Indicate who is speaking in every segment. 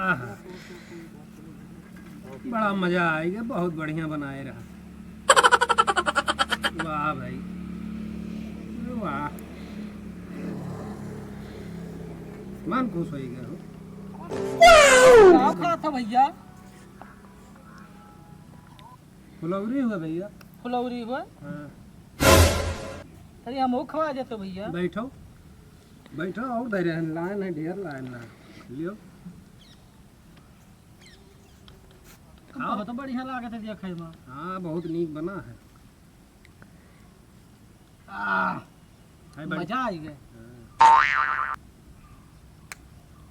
Speaker 1: आहा, बड़ा मजा आएगा, बहुत बढ़िया बनाए रहा। वाह भाई वाह, मन खुश हो गया हो।
Speaker 2: क्या खा था भैया?
Speaker 1: फुलौरी हुआ भैया।
Speaker 2: फुलौरी हुआ?
Speaker 1: हाँ।
Speaker 2: अरे हम खवा देते भैया।
Speaker 1: बैठो बैठो, और दे रहे हैं, लाइन है, ढेर लाइन है, लियो खाओ।
Speaker 2: बहुत बढ़िया लागत है देखे में।
Speaker 1: हाँ बहुत नीक बना है। है बड़ी-
Speaker 2: मजा आई गए।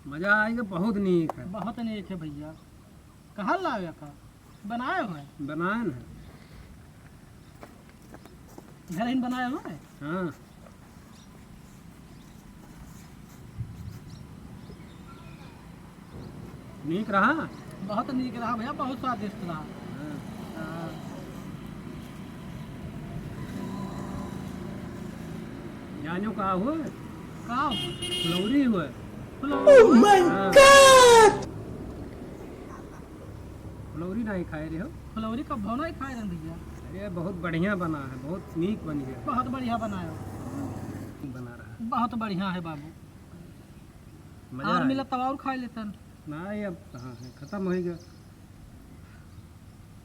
Speaker 1: मजा आएगा, बहुत नीक है।
Speaker 2: बहुत नेक है भैया। कहाँ लाया था? बनाए हुए
Speaker 1: बनाए है।
Speaker 2: घर ही बनाए हुए हैं?
Speaker 1: हाँ नीक रहा।
Speaker 2: बहुत नीक रहा भैया, बहुत स्वादिष्ट रहा।
Speaker 1: हाँ।
Speaker 2: हाँ।
Speaker 1: जानो का हुआ
Speaker 2: का
Speaker 1: फुलौरी हुआ। फुलौरी नहीं खाए रहे हो?
Speaker 2: फुलौरी का भौना ही खाए रहे भैया।
Speaker 1: अरे बहुत बढ़िया बना है, बहुत नीक बन गया।
Speaker 2: बहुत बढ़िया बनाया।
Speaker 1: बना रहा
Speaker 2: बहुत बढ़िया है बाबू।
Speaker 1: मजा
Speaker 2: और
Speaker 1: आया।
Speaker 2: मिला तब और खा लेते
Speaker 1: नहीं अब कहाँ है, खत्म हो गया।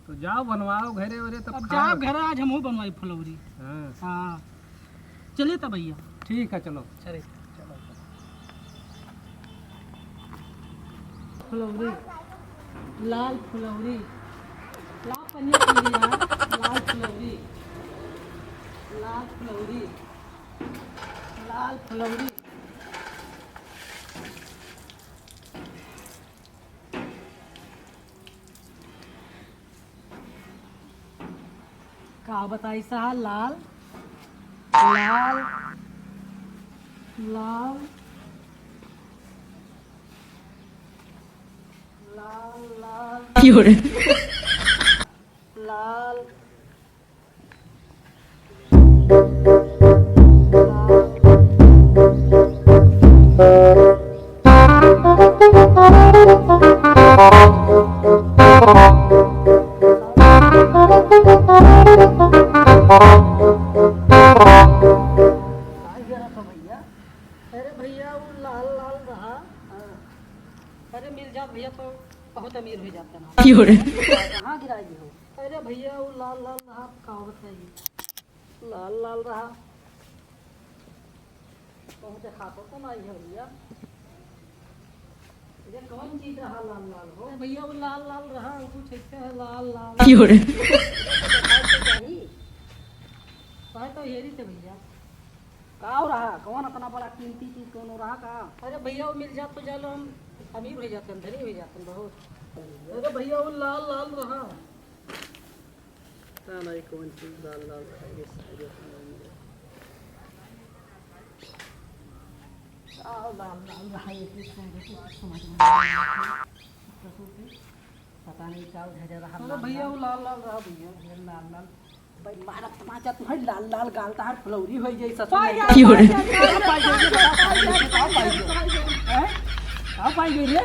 Speaker 1: तो जाओ बनवाओ घरे वरे तब
Speaker 2: अब
Speaker 1: खाओ।
Speaker 2: जाओ घर, आज हम बनवाई फुलौरी।
Speaker 1: हाँ
Speaker 2: हाँ चलिए तब भैया।
Speaker 1: ठीक है, चलो।
Speaker 2: चलिए फुलौरी, लाल फुलौरी, लाल पनिया पनिया, लाल फुलौरी, लाल फुलौरी, लाल फुलौरी। का बताई सा लाल लाल लाल लाल लाल लाल भैया। अरे भैया वो लाल लाल रहा। अरे मिल जाओ भैया तो बहुत अमीर हो जाता ना। कहाँ गिराई हो? अरे भैया वो लाल लाल रहा, कहाँ बताइए। लाल लाल रहा, बहुत खातो तो नहीं है भैया। ये कौन चीज रहा लाल लाल हो? भैया वो लाल लाल रहा, कुछ ऐसे है लाल लाल। तो हेरी थे भैया। का रहा कौन इतना बड़ा कीमती चीज कौन रहा का? अरे भैया वो मिल जात तो चलो हम अमीर हो जाते हैं, धनी हो जाते हैं बहुत। अरे भैया वो लाल लाल रहा। नहीं कौन चीज लाल लाल रहा, ये समझ में पता नहीं क्या रहा। भैया वो लाल लाल रहा भैया, लाल लाल मारा तमाचा तुम्हारी लाल लाल गाल तार फुलौरी हो जाई ससुर पाई गई रे।